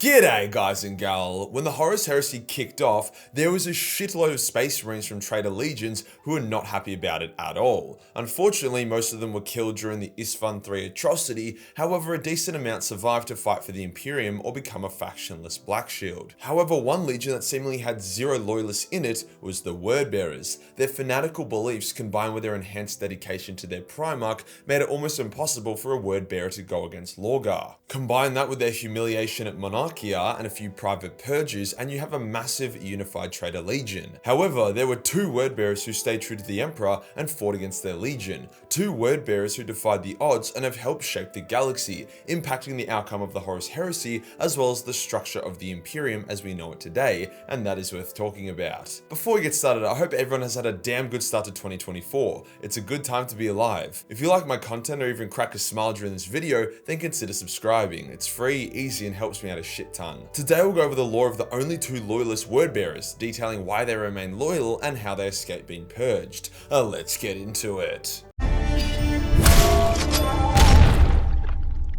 G'day guys and gal. When the Horus Heresy kicked off, there was a shitload of Space Marines from Traitor Legions who were not happy about it at all. Unfortunately, most of them were killed during the Isstvan III atrocity, however a decent amount survived to fight for the Imperium or become a factionless Black Shield. However, one Legion that seemingly had zero loyalists in it was the Word Bearers. Their fanatical beliefs combined with their enhanced dedication to their Primarch made it almost impossible for a Word Bearer to go against Lorgar. Combine that with their humiliation at Monarch and a few private purges, and you have a massive unified Traitor Legion. However, there were two Word Bearers who stayed true to the Emperor and fought against their Legion. Two Word Bearers who defied the odds and have helped shape the galaxy, impacting the outcome of the Horus Heresy as well as the structure of the Imperium as we know it today, and that is worth talking about. Before we get started, I hope everyone has had a damn good start to 2024. It's a good time to be alive. If you like my content or even crack a smile during this video, then consider subscribing. It's free, easy, and helps me out a shit ton. Today we'll go over the lore of the only two Loyalist Word Bearers, detailing why they remain loyal and how they escape being purged. Let's get into it.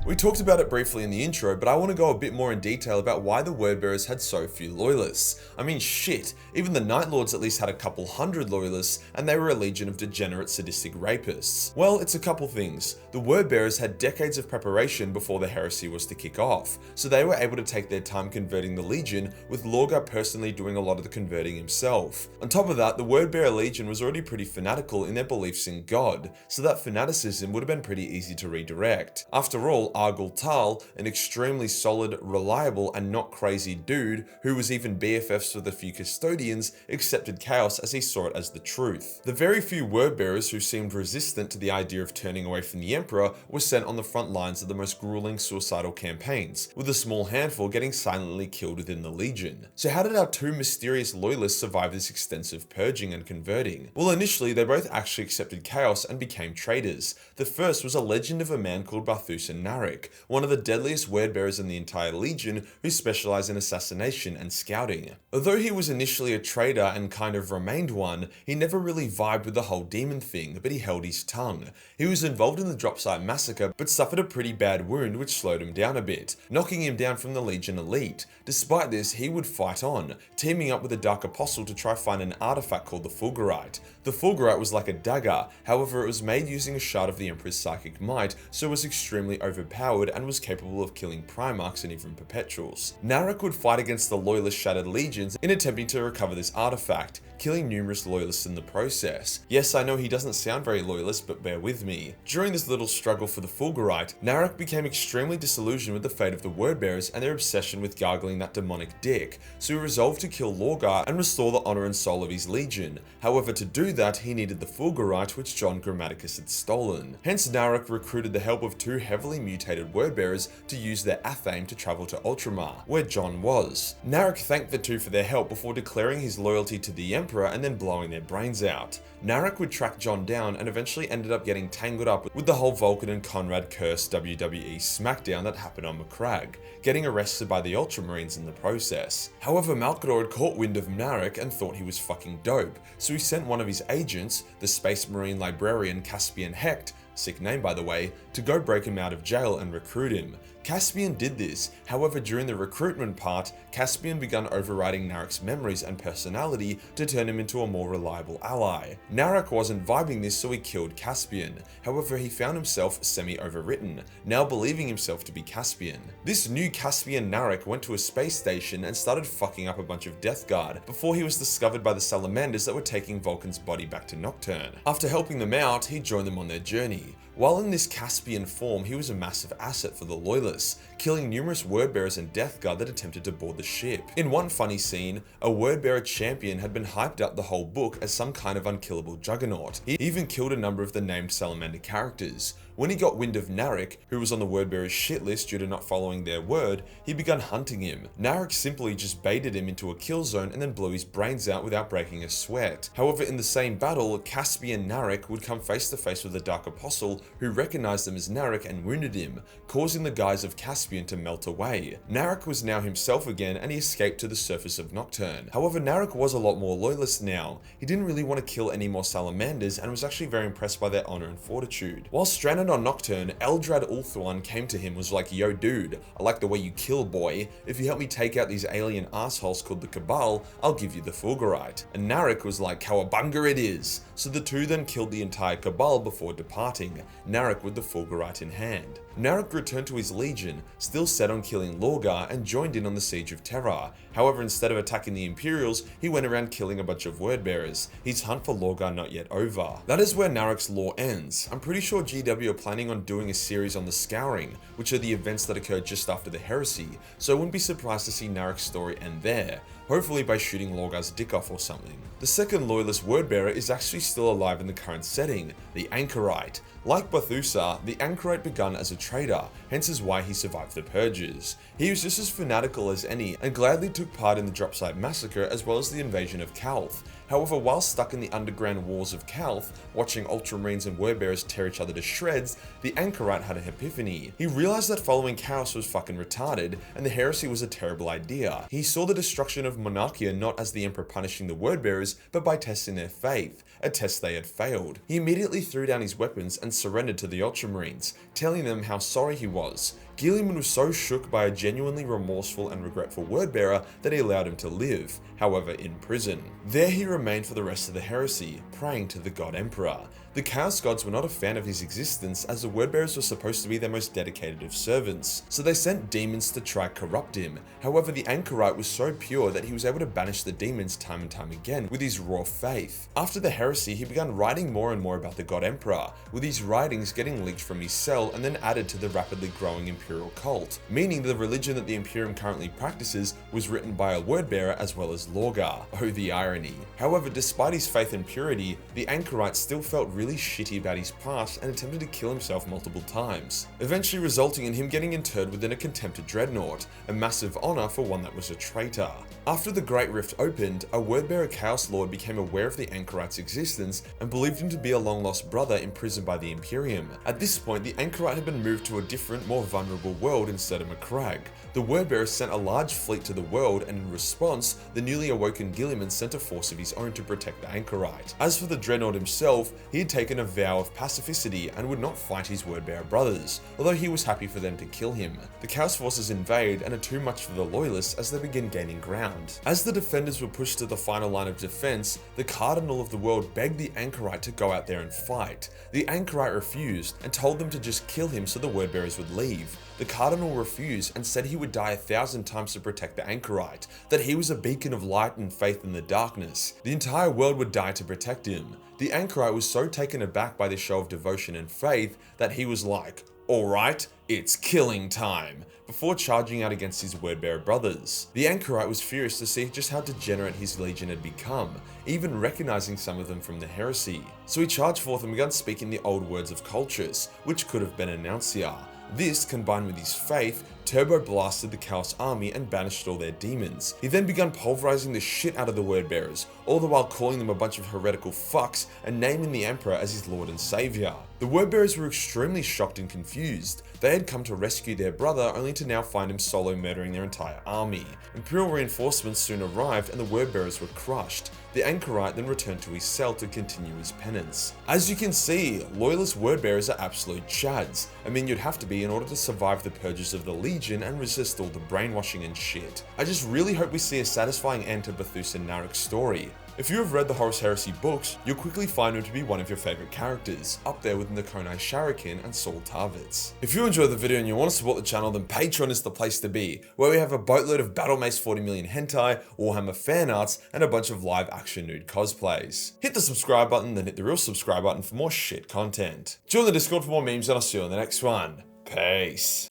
We talked about it briefly in the intro, but I want to go a bit more in detail about why the Word Bearers had so few loyalists. I mean shit, even the Night Lords at least had a couple hundred loyalists, and they were a legion of degenerate sadistic rapists. Well, it's a couple things. The Word Bearers had decades of preparation before the heresy was to kick off, so they were able to take their time converting the legion, with Lorgar personally doing a lot of the converting himself. On top of that, the Word Bearer legion was already pretty fanatical in their beliefs in God, so that fanaticism would have been pretty easy to redirect. After all, Argul Tal, an extremely solid, reliable, and not crazy dude who was even BFFs with a few custodians, accepted chaos as he saw it as the truth. The very few Word Bearers who seemed resistant to the idea of turning away from the Emperor were sent on the front lines of the most grueling suicidal campaigns, with a small handful getting silently killed within the Legion. So how did our two mysterious loyalists survive this extensive purging and converting? Well, initially they both actually accepted chaos and became traitors. The first was a legend of a man called Barthusan Narek, one of the deadliest Word Bearers in the entire Legion who specialized in assassination and scouting. Although he was initially a traitor and kind of remained one, he never really vibed with the whole demon thing, but he held his tongue. He was involved in the Dropsite massacre, but suffered a pretty bad wound which slowed him down a bit, knocking him down from the Legion elite. Despite this, he would fight on, teaming up with a Dark Apostle to try find an artifact called the Fulgurite. The Fulgurite was like a dagger, however it was made using a shard of the Emperor's psychic might, so it was extremely overpowered and was capable of killing Primarchs and even Perpetuals. Narek would fight against the Loyalist Shattered Legions in attempting to recover this artifact, killing numerous Loyalists in the process. Yes, I know he doesn't sound very loyalist, but bear with me. During this little struggle for the Fulgurite, Narek became extremely disillusioned with the fate of the Word Bearers and their obsession with gargling that demonic dick, so he resolved to kill Lorgar and restore the honor and soul of his legion. However, to do that, he needed the Fulgurite which John Grammaticus had stolen. Hence, Narek recruited the help of two heavily mutated Word Bearers to use their Athame to travel to Ultramar, where John was. Narek thanked the two for their help before declaring his loyalty to the Emperor and then blowing their brains out. Narek would track John down and eventually ended up getting tangled up with the whole Vulkan and Conrad cursed WWE smackdown that happened on Macragge, getting arrested by the Ultramarines in the process. However, Malcador had caught wind of Narek and thought he was fucking dope, so he sent one of his agents, the Space Marine librarian Caspian Hecht, sick name by the way, to go break him out of jail and recruit him. Caspian did this, however during the recruitment part, Caspian began overriding Narek's memories and personality to turn him into a more reliable ally. Narek wasn't vibing this, so he killed Caspian. However, he found himself semi-overwritten, now believing himself to be Caspian. This new Caspian Narek went to a space station and started fucking up a bunch of Death Guard before he was discovered by the Salamanders that were taking Vulkan's body back to Nocturne. After helping them out, he joined them on their journey. While in this Caspian form, he was a massive asset for the Loyalists, killing numerous Word Bearers and Death Guard that attempted to board the ship. In one funny scene, a Word Bearer champion had been hyped up the whole book as some kind of unkillable juggernaut. He even killed a number of the named Salamander characters. When he got wind of Narek, who was on the Word Bearer's shit list due to not following their word, he began hunting him. Narek simply just baited him into a kill zone and then blew his brains out without breaking a sweat. However, in the same battle, Caspian Narek would come face to face with the Dark Apostle, who recognized him as Narek and wounded him, causing the guise of Caspian to melt away. Narek was now himself again and he escaped to the surface of Nocturne. However, Narek was a lot more loyalist now. He didn't really want to kill any more Salamanders and was actually very impressed by their honor and fortitude. While stranded on Nocturne, Eldrad Ulthuan came to him was like, "Yo dude, I like the way you kill, boy. If you help me take out these alien assholes called the Cabal, I'll give you the Fulgurite." And Narek was like, "Cowabunga it is." So the two then killed the entire Cabal before departing, Narek with the Fulgurite in hand. Narek returned to his legion, still set on killing Lorgar, and joined in on the Siege of Terra. However, instead of attacking the Imperials, he went around killing a bunch of word bearers, his hunt for Lorgar not yet over. That is where Narek's lore ends. I'm pretty sure GW are planning on doing a series on the Scouring, which are the events that occurred just after the Heresy, so I wouldn't be surprised to see Narek's story end there, hopefully by shooting Lorgar's dick off or something. The second Loyalist Word Bearer is actually still alive in the current setting, the Anchorite. Like Bathusa, the Anchorite begun as a traitor, hence is why he survived the purges. He was just as fanatical as any, and gladly took part in the Dropsite Massacre as well as the invasion of Calth. However, while stuck in the underground walls of Calth, watching Ultramarines and Wordbearers tear each other to shreds, the Anchorite had an epiphany. He realized that following Chaos was fucking retarded, and the heresy was a terrible idea. He saw the destruction of Monarchia not as the Emperor punishing the Wordbearers, but by testing their faith, a test they had failed. He immediately threw down his weapons and surrendered to the Ultramarines, telling them how sorry he was. Guilliman was so shook by a genuinely remorseful and regretful wordbearer that he allowed him to live, however in prison. There he remained for the rest of the heresy, praying to the God Emperor. The Chaos Gods were not a fan of his existence, as the Wordbearers were supposed to be their most dedicated of servants, so they sent demons to try corrupt him. However, the Anchorite was so pure that he was able to banish the demons time and time again with his raw faith. After the heresy, he began writing more and more about the God Emperor, with his writings getting leaked from his cell and then added to the rapidly growing Imperial cult, meaning the religion that the Imperium currently practices was written by a Wordbearer as well as Lorgar. Oh, the irony. However, despite his faith and purity, the Anchorite still felt really shitty about his past and attempted to kill himself multiple times, eventually resulting in him getting interred within a contempted dreadnought, a massive honor for one that was a traitor. After the Great Rift opened, a Wordbearer Chaos Lord became aware of the Anchorite's existence and believed him to be a long-lost brother imprisoned by the Imperium. At this point, the Anchorite had been moved to a different, more vulnerable world instead of Macragge. The Wordbearer sent a large fleet to the world, and in response, the newly awoken Guilliman sent a force of his own to protect the Anchorite. As for the Dreadnought himself, he had taken a vow of pacificity and would not fight his Wordbearer brothers, although he was happy for them to kill him. The Chaos forces invade and are too much for the Loyalists as they begin gaining ground. As the defenders were pushed to the final line of defense, the Cardinal of the World begged the Anchorite to go out there and fight. The Anchorite refused and told them to just kill him so the Wordbearers would leave. The Cardinal refused and said he would die 1,000 times to protect the Anchorite, that he was a beacon of light and faith in the darkness. The entire world would die to protect him. The Anchorite was so taken aback by the show of devotion and faith that he was like, "Alright, it's killing time," before charging out against his Wordbearer brothers. The Anchorite was furious to see just how degenerate his legion had become, even recognizing some of them from the heresy. So he charged forth and began speaking the old words of Cultus, which could have been Annuncia. This, combined with his faith, turbo blasted the Chaos army and banished all their demons. He then began pulverizing the shit out of the Wordbearers, all the while calling them a bunch of heretical fucks and naming the Emperor as his lord and savior. The Wordbearers were extremely shocked and confused. They had come to rescue their brother only to now find him solo murdering their entire army. Imperial reinforcements soon arrived and the Wordbearers were crushed. The Anchorite then returned to his cell to continue his penance. As you can see, Loyalist Wordbearers are absolute chads. I mean, you'd have to be in order to survive the purges of the Legion and resist all the brainwashing and shit. I just really hope we see a satisfying end to Bathusa and Narek's story. If you have read the Horus Heresy books, you'll quickly find him to be one of your favourite characters, up there with Nakonai Sharakin and Saul Tarvitz. If you enjoyed the video and you want to support the channel, then Patreon is the place to be, where we have a boatload of Battle Mace 40 million hentai, Warhammer fan arts, and a bunch of live action nude cosplays. Hit the subscribe button, then hit the real subscribe button for more shit content. Join the Discord for more memes, and I'll see you in the next one. Peace.